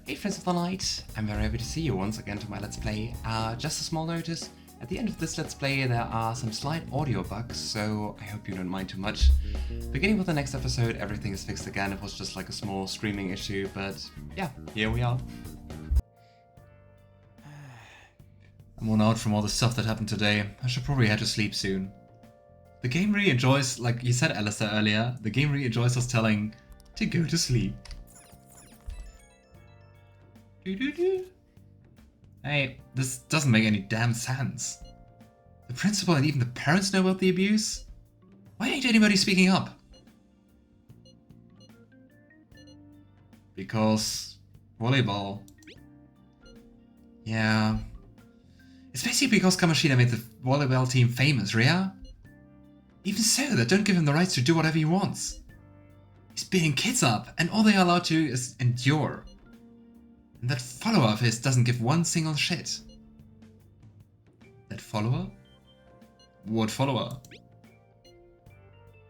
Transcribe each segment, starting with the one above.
Hey friends of the night, I'm very happy to see you once again to my Let's Play. Just a small notice, at the end of this Let's Play there are some slight audio bugs, so I hope you don't mind too much. Beginning with the next episode, everything is fixed again. It was just like a small streaming issue, but yeah, here we are. I'm worn out from all the stuff that happened today. I should probably head to sleep soon. The game really enjoys, like you said Alistair earlier, the game really enjoys us telling to go to sleep. Hey, this doesn't make any damn sense. The principal and even the parents know about the abuse? Why ain't anybody speaking up? Because volleyball. Yeah. It's basically because Kamoshida made the volleyball team famous, Rhea? Even so, that don't give him the rights to do whatever he wants. He's beating kids up, and all they are allowed to is endure. And that follower of his doesn't give one single shit. That follower? What follower?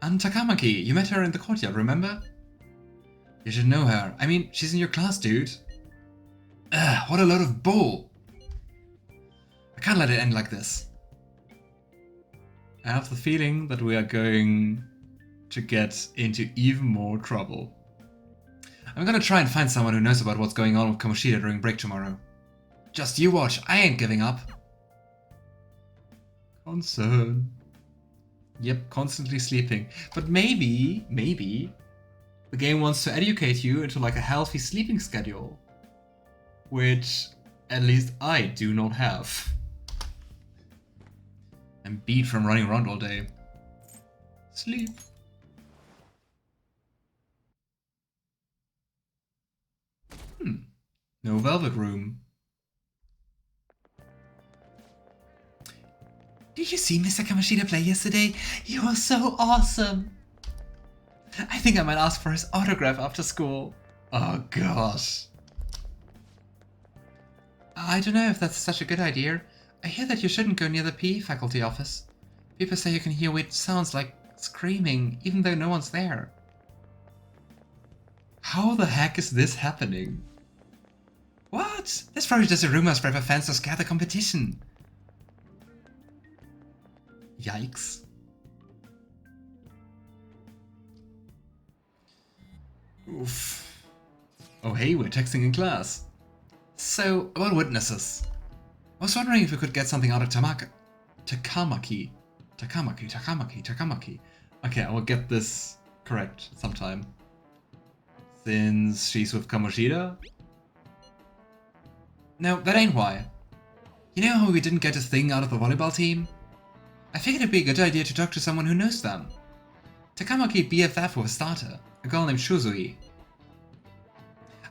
Ann Takamaki, you met her in the courtyard, remember? You should know her. I mean, she's in your class, dude. Ugh, what a load of bull. I can't let it end like this. I have the feeling that we are going to get into even more trouble. I'm gonna try and find someone who knows about what's going on with Kamoshida during break tomorrow. Just you watch, I ain't giving up. Concern. Yep, constantly sleeping. But maybe, the game wants to educate you into like a healthy sleeping schedule. Which, at least I do not have. I'm beat from running around all day. Sleep. No velvet room. Did you see Mr. Kamoshida play yesterday? He was so awesome. I think I might ask for his autograph after school. Oh gosh. I don't know if that's such a good idea. I hear that you shouldn't go near the PE faculty office. People say you can hear weird sounds like screaming, even though no one's there. How the heck is this happening? What? That's probably just a rumor spread by fans to scare the competition. Yikes. Oof. Oh hey, we're texting in class. So, about witnesses. I was wondering if we could get something out of Takamaki. Okay, I will get this correct sometime. Since she's with Kamoshida? No, that ain't why. You know how we didn't get a thing out of the volleyball team? I figured it'd be a good idea to talk to someone who knows them. Takamaki BFF with a starter, a girl named Shuzui.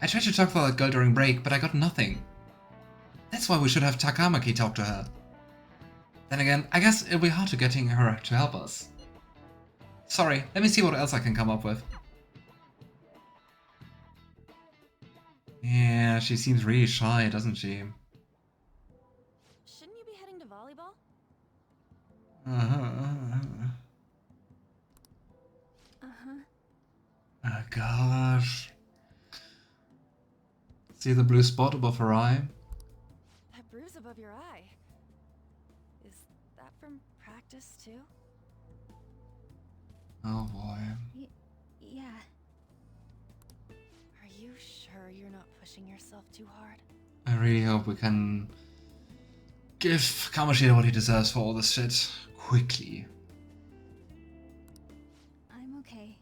I tried to talk to that girl during break, but I got nothing. That's why we should have Takamaki talk to her. Then again, I guess it'll be hard to getting her to help us. Sorry, let me see what else I can come up with. Yeah, she seems really shy, doesn't she? Shouldn't you be heading to volleyball? Oh gosh. See the blue spot above her eye? That bruise above your eye. Is that from practice too? Oh boy. Yeah. Are you sure you're not pushing yourself too hard? I really hope we can give Kamoshida what he deserves for all this shit quickly. I'm okay.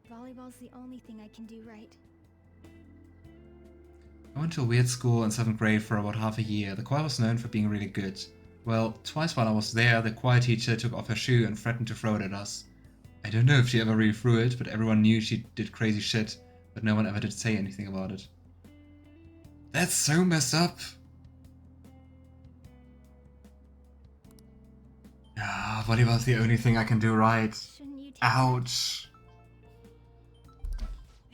Volleyball's the only thing I can do right. I went to a weird school in 7th grade for about half a year. The choir was known for being really good. Well, twice while I was there, the choir teacher took off her shoe and threatened to throw it at us. I don't know if she ever really threw it, but everyone knew she did crazy shit, but no one ever did say anything about it. That's so messed up. Ah, volleyball's the only thing I can do right. Shouldn't you take Ouch.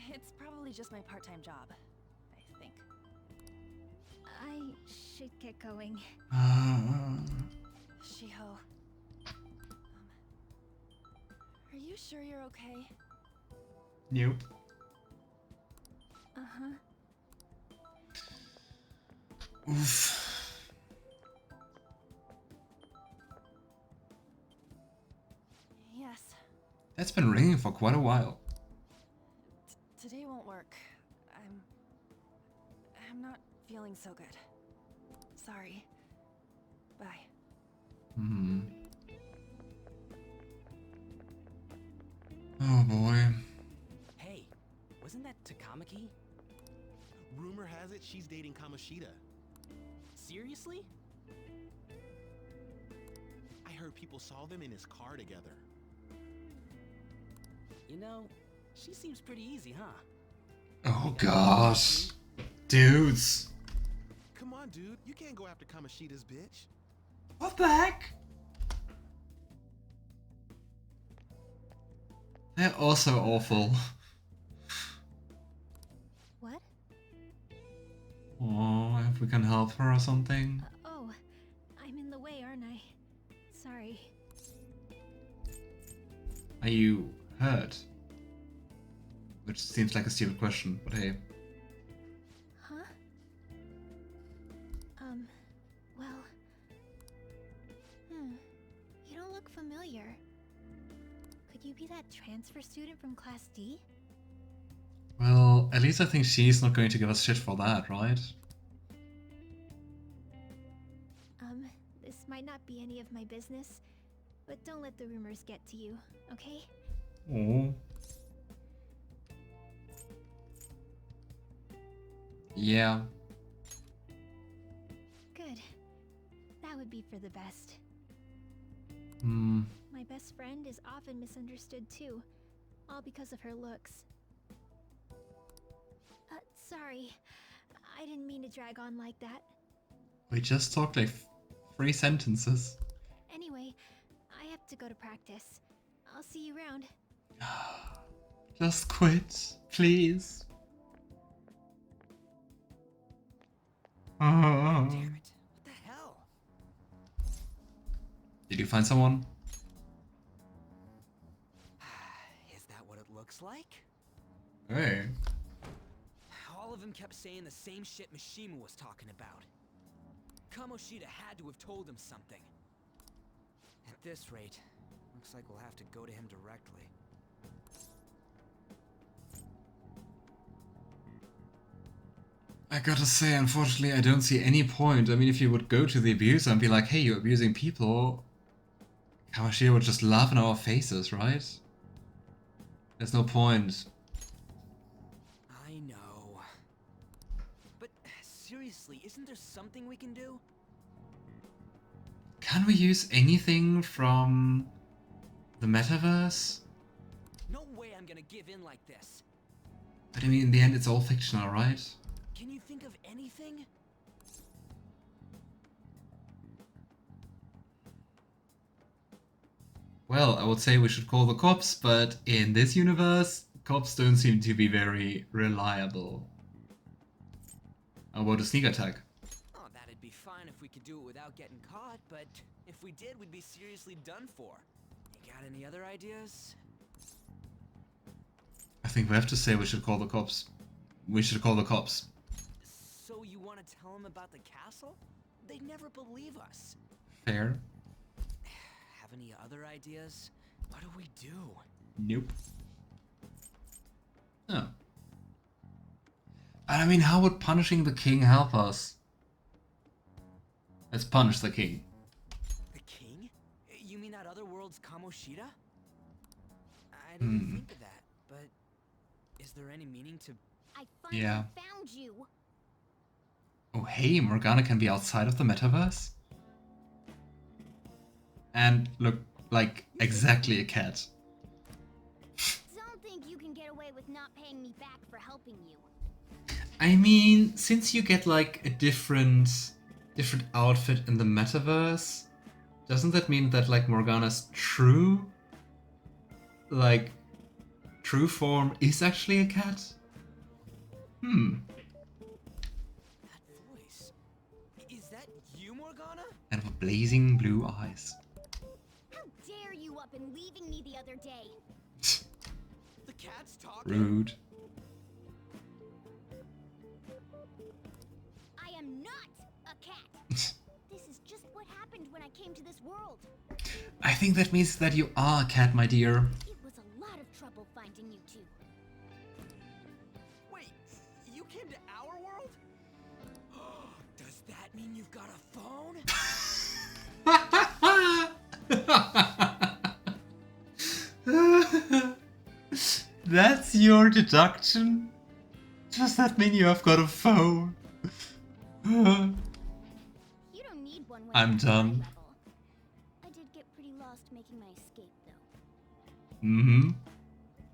It's probably just my part-time job, I think. I should get going. Shiho. Are you sure you're okay? Nope. Uh-huh. Oof. Yes. That's been ringing for quite a while. Today won't work. I'm not feeling so good. Sorry. Bye. Hmm. Oh boy. Hey, wasn't that Takamaki? Rumor has it she's dating Kamoshida. Seriously? I heard people saw them in his car together. You know, she seems pretty easy, huh? Oh gosh. Dudes. Come on, dude. You can't go after Kamoshida's bitch. What the heck? They're also awful. What? Oh, if we can help her or something. Oh, I'm in the way, aren't I? Sorry. Are you hurt? Which seems like a stupid question, but hey. Huh? Well... You don't look familiar. Could you be that transfer student from Class D? Well, at least I think she's not going to give us shit for that, right? This might not be any of my business, but don't let the rumors get to you, okay? Oh. Yeah. Good. That would be for the best. Hmm. My best friend is often misunderstood too, all because of her looks. Sorry. I didn't mean to drag on like that. We just talked like 3 sentences. Anyway, I have to go to practice. I'll see you around. Just quit, please. Damn it. What the hell? Did you find someone? Is that what it looks like? Hey. All of them kept saying the same shit Mishima was talking about. Kamoshida had to have told him something. At this rate, looks like we'll have to go to him directly. I gotta say, unfortunately, I don't see any point. I mean, if you would go to the abuser and be like, hey, you're abusing people, Kamoshida would just laugh in our faces, right? There's no point. I know. But seriously, isn't there something we can do? Can we use anything from the metaverse? No way I'm gonna give in like this. But I mean, in the end, it's all fictional, right? Can you think of anything? Well, I would say we should call the cops, but in this universe, cops don't seem to be very reliable. How about a sneak attack? Oh, that'd be fine if we could do it without getting caught, but if we did, we'd be seriously done for. You got any other ideas? I think we have to say we should call the cops. We should call the cops. So you want to tell them about the castle? They'd never believe us. Fair. Have any other ideas? What do we do? Nope. Oh. And I mean, how would punishing the king help us? Let's punish the king. The king? You mean that other world's Kamoshida? I didn't think of that, but is there any meaning to... I finally Yeah. found you. Oh hey, Morgana can be outside of the metaverse? And look like exactly a cat. Don't think you can get away with not paying me back for helping you. I mean, since you get like a different outfit in the metaverse, doesn't that mean that like Morgana's true form is actually a cat? That voice. Is that you, Morgana? And with blazing blue eyes. How dare you up and leaving me the other day? The cat's talking? Rude. I am not a cat. This is just what happened when I came to this world. I think that means that you are a cat, my dear. It was a lot of trouble finding you two. Wait, you came to our world? Does that mean you've got a phone? That's your deduction? Does that mean you have got a phone? You don't need one when I'm you're at my done. level. I did get pretty lost making my escape, though. Mm-hmm.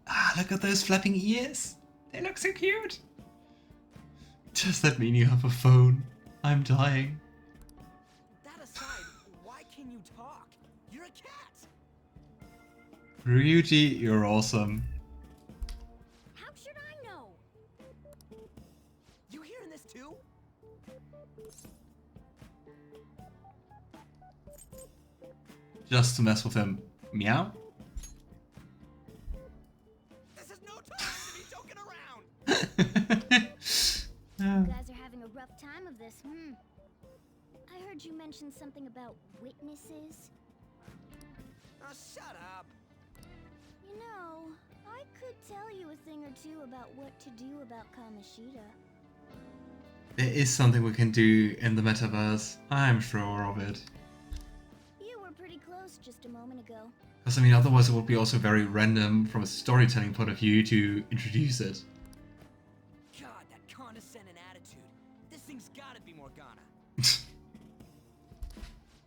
Ah, look at those flapping ears. They look so cute. Does that mean you have a phone? I'm dying. That aside, why can you talk? You're a cat! Ryuji, you're awesome. How should I know? You hearing this too? Just to mess with him. Meow? This is no time to be joking around! You guys are having a rough time of this, I heard you mention something about witnesses. Oh, shut up! You know, I could tell you a thing or two about what to do about Kamoshida. There is something we can do in the metaverse. I'm sure of it. You were pretty close just a moment ago. Because, I mean, otherwise it would be also very random from a storytelling point of view to introduce it. God, that condescending attitude. This thing's gotta be Morgana.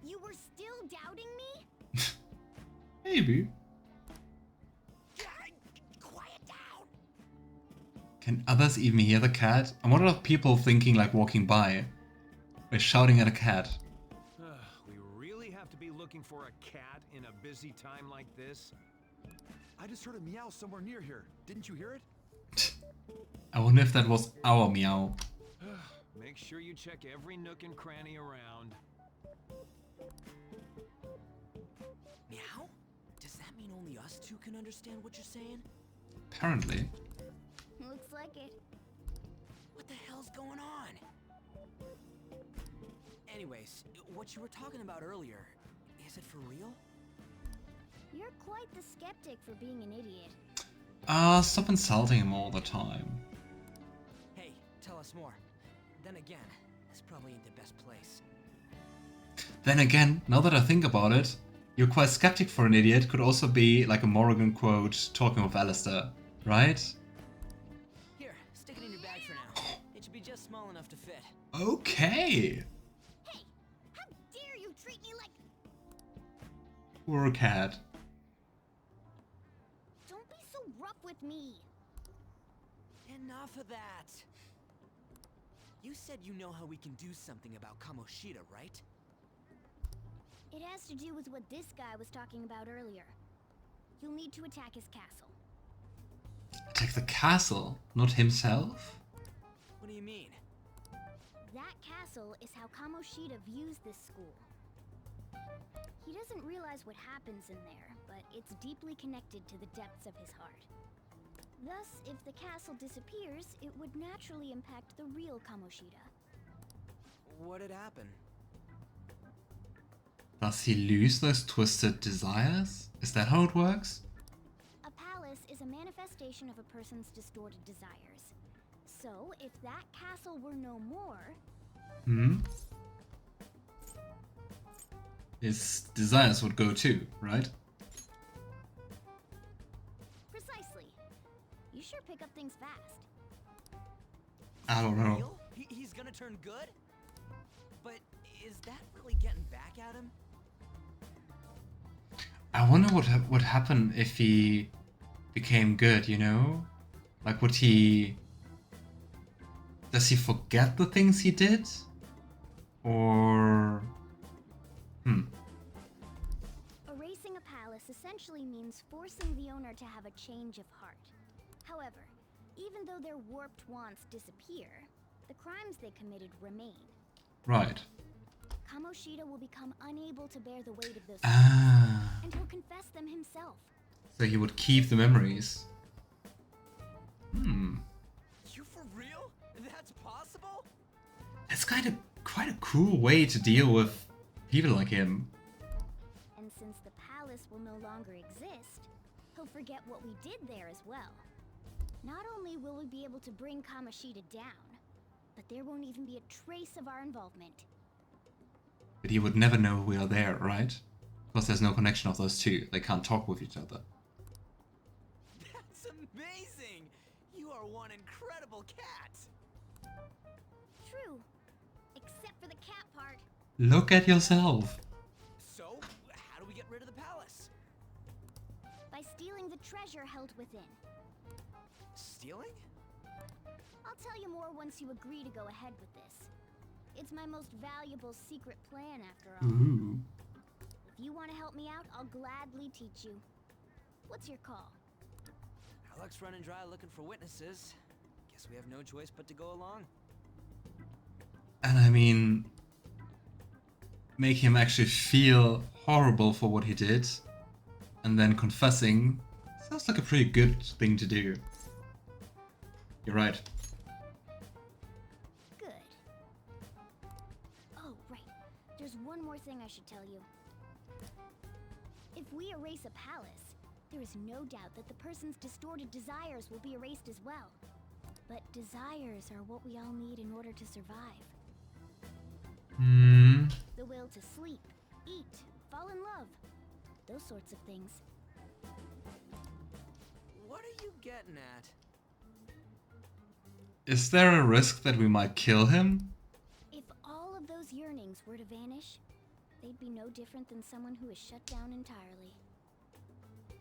You were still doubting me? Maybe. Quiet down! Can others even hear the cat? And what are people thinking like walking by? We're shouting at a cat. We really have to be looking for a cat in a busy time like this? I just heard a meow somewhere near here. Didn't you hear it? I wonder if that was our meow. Make sure you check every nook and cranny around. Meow? Does that mean only us two can understand what you're saying? Apparently. Looks like it. What the hell's going on? Anyways, what you were talking about earlier, is it for real? You're quite the skeptic for being an idiot. Stop insulting him all the time. Hey, tell us more. Then again, this probably ain't the best place. Then again, now that I think about it, you're quite skeptic for an idiot could also be like a Morgan quote talking with Alistair, right? Here, stick it in your bag for now. It should be just small enough to fit. Okay. Hey! How dare you treat me like... Poor cat. Don't be so rough with me. Enough of that. You said you know how we can do something about Kamoshida, right? It has to do with what this guy was talking about earlier. You'll need to attack his castle. Attack the castle, not himself? What do you mean? That castle is how Kamoshida views this school. He doesn't realize what happens in there, but it's deeply connected to the depths of his heart. Thus, if the castle disappears, it would naturally impact the real Kamoshida. What'd happen? Does he lose those twisted desires? Is that how it works? A palace is a manifestation of a person's distorted desires. So, if that castle were no more... His desires would go too, right? Precisely. You sure pick up things fast. I don't know. Real? He's gonna turn good? But is that really getting back at him? I wonder what would happen if he became good, you know? Like, would he... Does he forget the things he did? Or... Erasing a palace essentially means forcing the owner to have a change of heart. However, even though their warped wants disappear, the crimes they committed remain. Right. Kamoshida will become unable to bear the weight of those Ah. and he'll confess them himself. So he would keep the memories. You for real? That's possible? That's kind of quite a cool way to deal with people like him. And since the palace will no longer exist, he'll forget what we did there as well. Not only will we be able to bring Kamoshida down, but there won't even be a trace of our involvement. But he would never know we are there, right? Because there's no connection of those two. They can't talk with each other. That's amazing! You are one incredible cat! True. Except for the cat part. Look at yourself. So, how do we get rid of the palace? By stealing the treasure held within. Stealing? I'll tell you more once you agree to go ahead with this. It's my most valuable secret plan after all. Ooh. If you want to help me out, I'll gladly teach you. What's your call? Our luck's running dry looking for witnesses. Guess we have no choice but to go along. And I mean, make him actually feel horrible for what he did, and then confessing sounds like a pretty good thing to do. You're right. Good. Oh, right. There's one more thing I should tell you. If we erase a palace, there is no doubt that the person's distorted desires will be erased as well. But desires are what we all need in order to survive. Hmm. The will to sleep, eat, fall in love. Those sorts of things. What are you getting at? Is there a risk that we might kill him? If all of those yearnings were to vanish, they'd be no different than someone who is shut down entirely.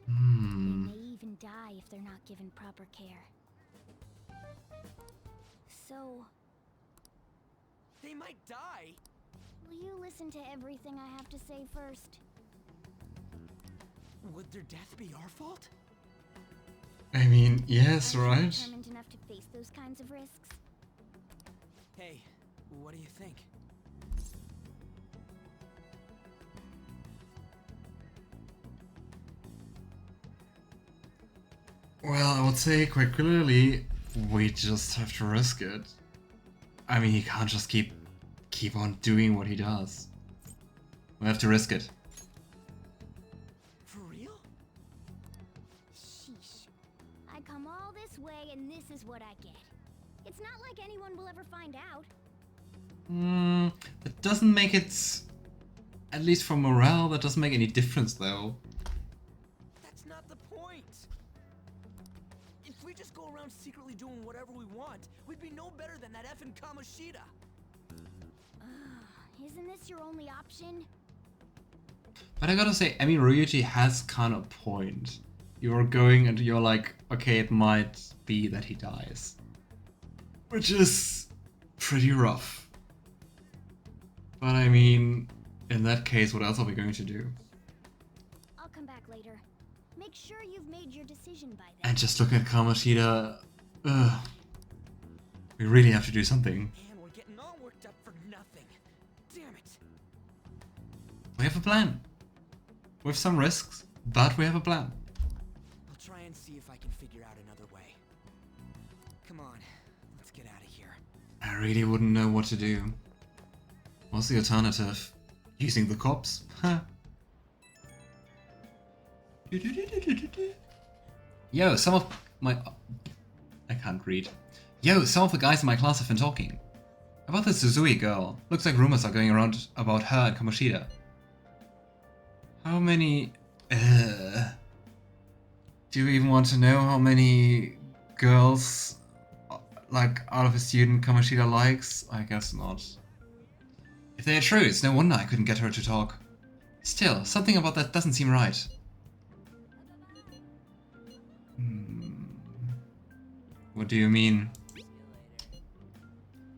Hmm. They may even die if they're not given proper care. So, They might die? will you listen to everything I have to say first? Would their death be our fault? I mean, yes, Are you right? determined enough to face those kinds of risks? Hey, what do you think? Well, I would say quite clearly, we just have to risk it. I mean, he can't just keep on doing what he does. We have to risk it. For real? Sheesh. I come all this way and this is what I get. It's not like anyone will ever find out. That doesn't make it, at least for morale, that doesn't make any difference though. That's not the point! If we just go around secretly doing whatever we want, we'd be no better than that effing Kamoshida! Isn't this your only option? But I gotta say, I mean, Ryuji has kind of a point. You're going and you're like, okay, it might be that he dies. Which is pretty rough. But I mean, in that case, what else are we going to do? I'll come back later. Make sure you've made your decision by then. And just look at Kamoshida. Ugh. We really have to do something. Man, we're getting all worked up for nothing. Damn it. We have a plan. With some risks, but we have a plan. I'll try and see if I can figure out another way. Come on, let's get out of here. I really wouldn't know what to do. What's the alternative? Using the cops? Huh. Yo, some of my... I can't read. Yo, some of the guys in my class have been talking. About the Suzui girl. Looks like rumors are going around about her and Kamoshida. How many... Do you even want to know how many girls, like, out of a student Kamoshida likes? I guess not. If they are true, it's no wonder I couldn't get her to talk. Still, something about that doesn't seem right. What do you mean?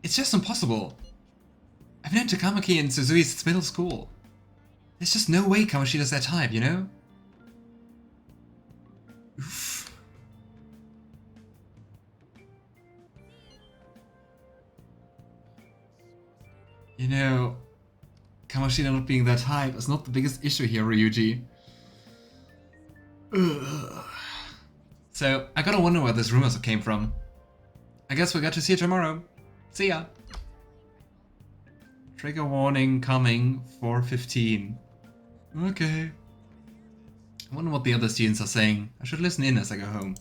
It's just impossible. I've known Takamaki and Suzui since middle school. There's just no way Kamoshida's their type, you know? Oof. You know, Kamoshida not being their type is not the biggest issue here, Ryuji. Ugh. So, I gotta wonder where these rumors came from. I guess we'll get to see it tomorrow. See ya! Trigger warning coming 4:15. Okay. I wonder what the other students are saying. I should listen in as I go home.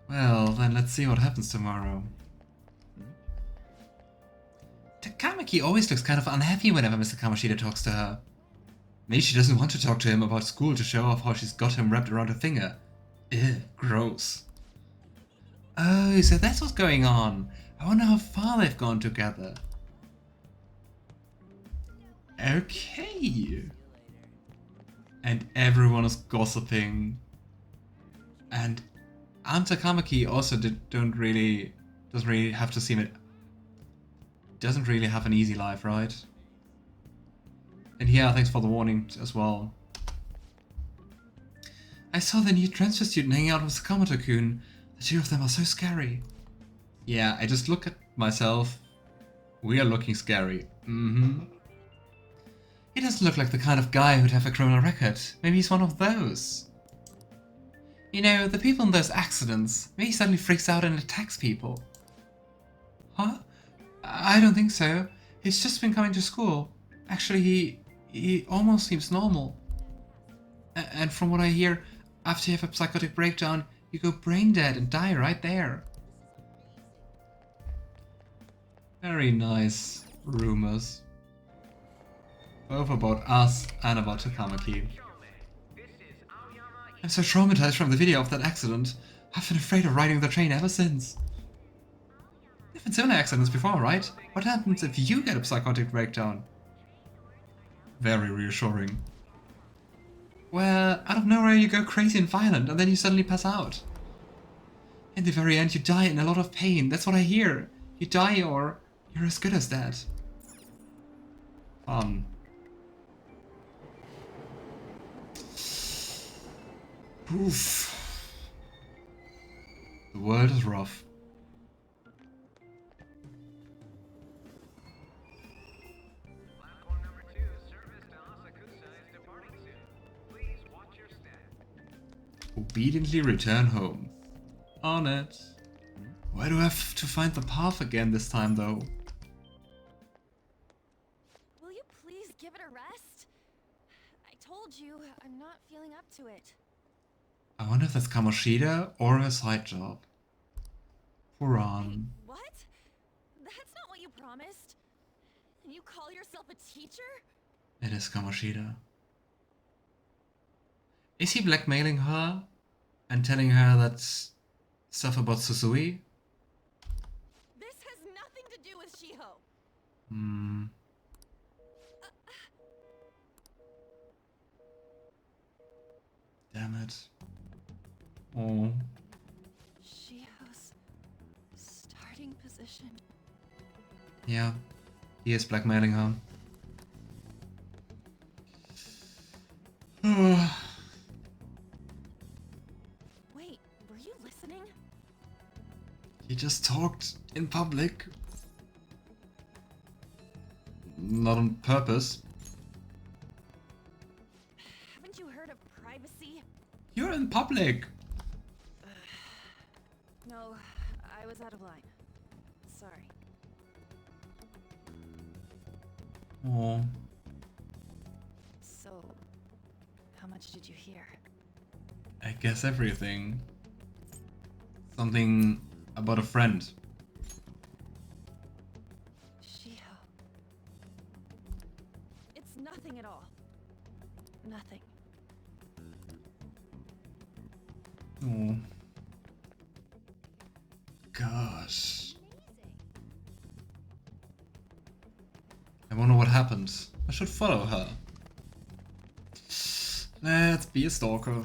Well, then let's see what happens tomorrow. Takamaki always looks kind of unhappy whenever Mr. Kamoshida talks to her. Maybe she doesn't want to talk to him about school to show off how she's got him wrapped around her finger. Ew, gross. Oh, so that's what's going on. I wonder how far they've gone together. Okay. And everyone is gossiping. And Ann Takamaki also doesn't really have to seem it. Doesn't really have an easy life, right? And yeah, thanks for the warning as well. I saw the new transfer student hanging out with Sakamoto-kun. The two of them are so scary. Yeah, I just look at myself. We are looking scary. He doesn't look like the kind of guy who'd have a criminal record. Maybe he's one of those. You know, the people in those accidents. Maybe he suddenly freaks out and attacks people. Huh? I don't think so. He's just been coming to school. Actually, he almost seems normal. And from what I hear, after you have a psychotic breakdown, you go brain dead and die right there. Very nice rumors. Both about us and about Takamaki. I'm so traumatized from the video of that accident. I've been afraid of riding the train ever since. There've been similar accidents before, right? What happens if you get a psychotic breakdown? Very reassuring. Well, out of nowhere you go crazy and violent and then you suddenly pass out. In the very end you die in a lot of pain, that's what I hear. You die or you're as good as dead. Fun. Oof. The world is rough. Platform number 2, service to Asakusa is departing soon. Please watch your step. Obediently return home. On it. Why do I have to find the path again this time though? Will you please give it a rest? I told you, I'm not feeling up to it. I wonder if that's Kamoshida or her side job. Poor Ann. What? That's not what you promised. And you call yourself a teacher? It is Kamoshida. Is he blackmailing her and telling her that stuff about Susui? This has nothing to do with Shiho. Damn it. Oh. Shiho's starting position. Yeah. He is blackmailing her. Wait, were you listening? He just talked in public. Not on purpose. Haven't you heard of privacy? You're in public. No, I was out of line. Sorry. Oh. So, how much did you hear? I guess everything. Something about a friend. Shiho. It's nothing at all. Nothing. Oh. Gosh. I wonder what happened. I should follow her. Let's be a stalker.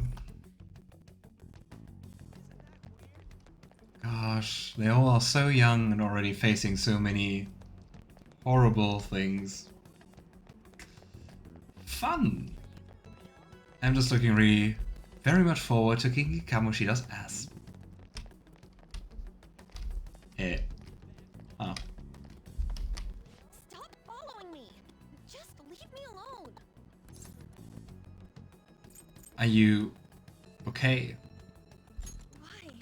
Gosh, they all are so young and already facing so many horrible things. Fun! I'm just looking really very much forward to kicking Kamoshida's ass. Eh. Huh. Stop following me! Just leave me alone! Are you okay? Why?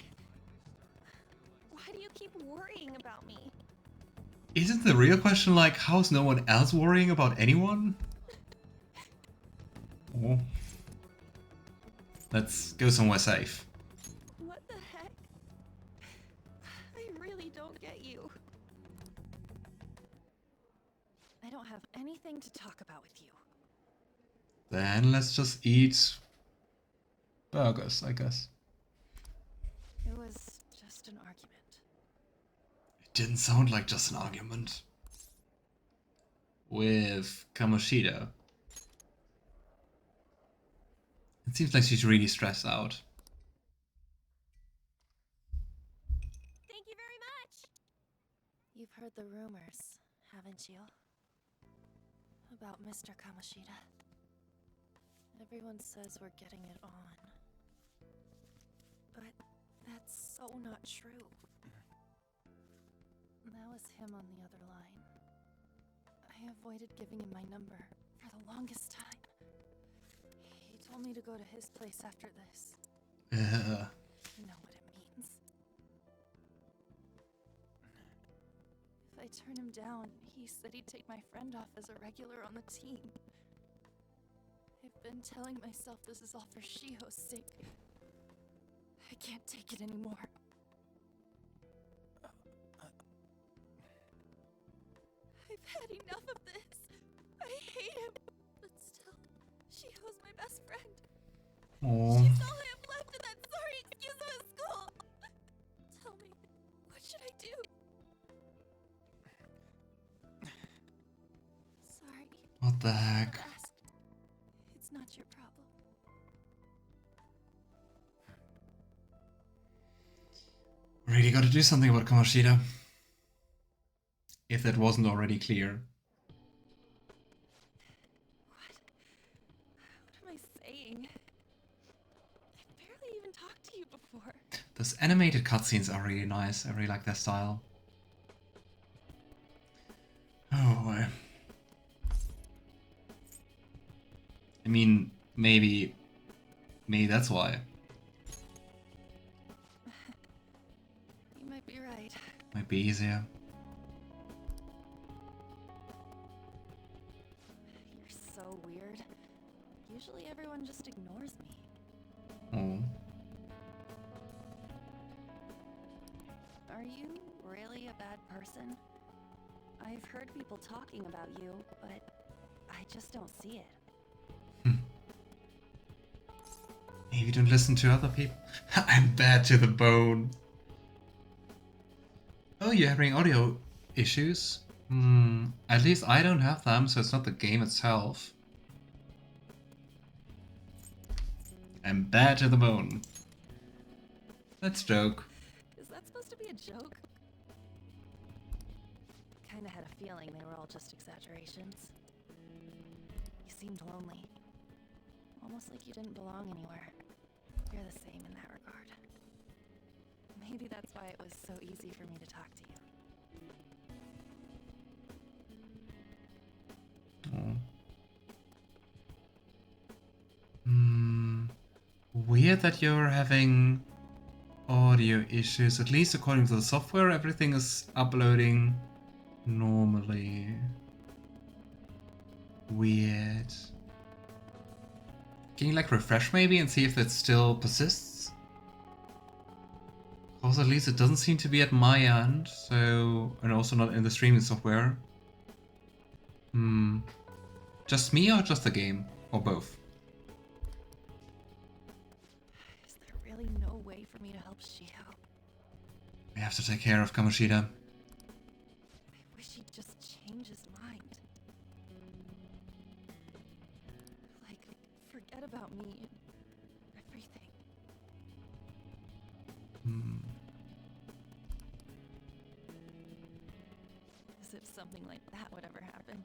Why do you keep worrying about me? Isn't the real question like, how's no one else worrying about anyone? Oh. Let's go somewhere safe. What the heck? I really don't get you. I don't have anything to talk about with you. Then let's just eat burgers, I guess. It was just an argument. It didn't sound like just an argument. With Kamoshida. It seems like she's really stressed out. Thank you very much! You've heard the rumors, haven't you? About Mr. Kamoshida. Everyone says we're getting it on. But that's so not true. That was him on the other line. I avoided giving him my number for the longest time. He told me to go to his place after this. You know what it means. If I turn him down, he said he'd take my friend off as a regular on the team. I've been telling myself this is all for Shiho's sake. I can't take it anymore. I've had enough of this. I hate him. But still, Shiho's my best friend. Aww. She's all I have left in that sorry excuse of a school. Tell me, what should I do? Sorry. What the heck? I've asked. It's not your problem. Really gotta do something about Kamoshida. If that wasn't already clear. What am I saying? I barely even talked to you before. Those animated cutscenes are really nice. I really like their style. Oh boy. I mean, maybe that's why. You might be right. Might be easier. You're so weird. Usually everyone just ignores me. Oh. Are you really a bad person? I've heard people talking about you, but I just don't see it. Maybe don't listen to other people. I'm bad to the bone. Oh, you're having audio issues? At least I don't have them, so it's not the game itself. I'm bad to the bone. Let's joke. Is that supposed to be a joke? Kinda had a feeling they were all just exaggerations. You seemed lonely. Almost like you didn't belong anywhere. You're the same in that regard. Maybe that's why it was so easy for me to talk to you. Oh. Weird that you're having audio issues. At least according to the software, everything is uploading normally. Weird. Can you like refresh maybe and see if that still persists? Because at least it doesn't seem to be at my end, so, and also not in the streaming software. Just me or just the game? Or both? Is there really no way for me to help Shiho? We have to take care of Kamoshida. I wish he'd just change his mind. Like, forget about me and everything. As if something like that would ever happen.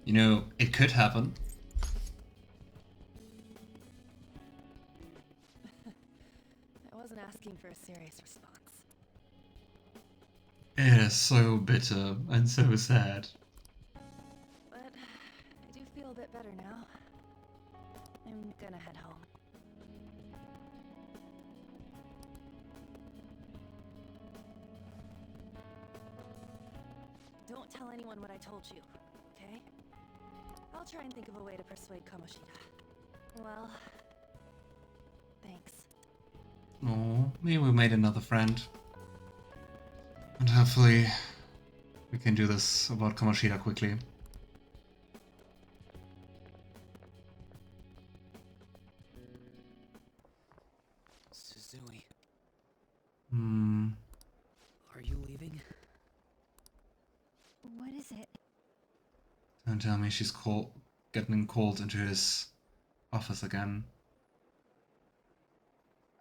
You know, it could happen. I wasn't asking for a serious response. It is so bitter and so sad. But I do feel a bit better now. I'm gonna head home. don't tell anyone what I told you, okay? I'll try and think of a way to persuade Kamoshida. Well, thanks. Oh, maybe we made another friend. And hopefully we can do this about Kamoshida quickly. Suzui, Hmm. are you leaving? What is it? Don't tell me she's getting called into his office again.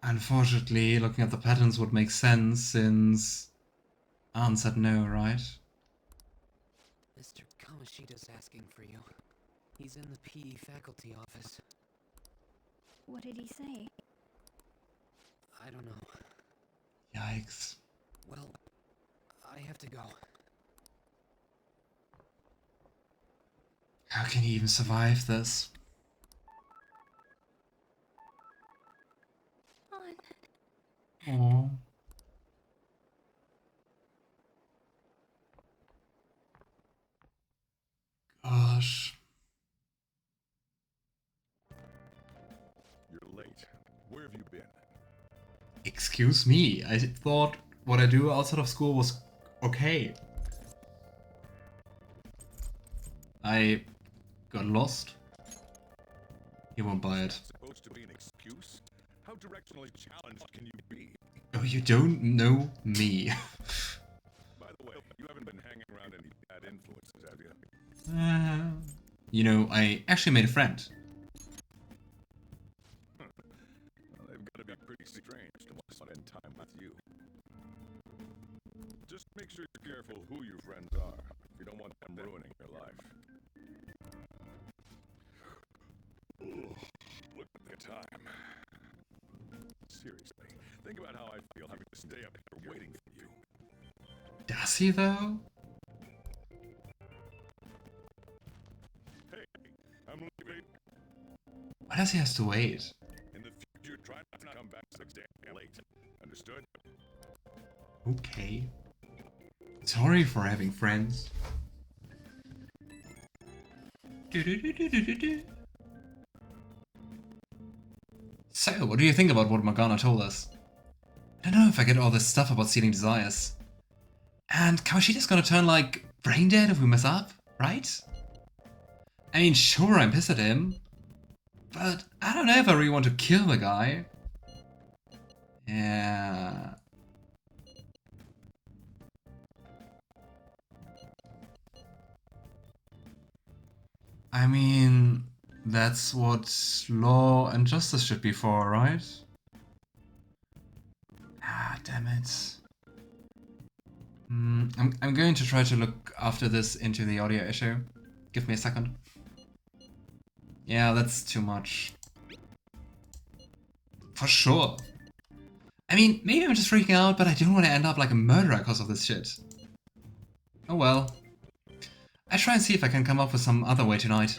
Unfortunately, looking at the patterns would make sense since Ann said no, right? Mr. Kamoshida's asking for you. He's in the PE faculty office. What did he say? I don't know. Yikes. Well, I have to go. How can he even survive this? Oh. Gosh. You're late. Where have you been? Excuse me, I thought what I do outside of school was okay. I got lost. He won't buy it. Supposed to be an excuse? How directionally challenged can you be? Oh, you don't know me. By the way, you haven't been hanging around any bad influences, have you? You know, I actually made a friend. Well, they've got to be pretty strange to want to spend time with you. Just make sure you're careful who your friends are. You don't want them ruining your life. Look at the time. Seriously, think about how I feel having to stay up here waiting for you. Does he though? Hey, I'm leaving. Why does he have to wait? In the future, try not to come back 6 days late. Understood? Okay. Sorry for having friends. So, what do you think about what Morgana told us? I don't know if I get all this stuff about stealing desires. And Kamoshida's gonna turn like brain dead if we mess up, right? I mean, sure, I'm pissed at him, but I don't know if I really want to kill the guy. Yeah. I mean, that's what law and justice should be for, right? Ah, damn it. I'm going to try to look after this into the audio issue. Give me a second. Yeah, that's too much. For sure. I mean, maybe I'm just freaking out, but I don't want to end up like a murderer because of this shit. Oh well. I try and see if I can come up with some other way tonight.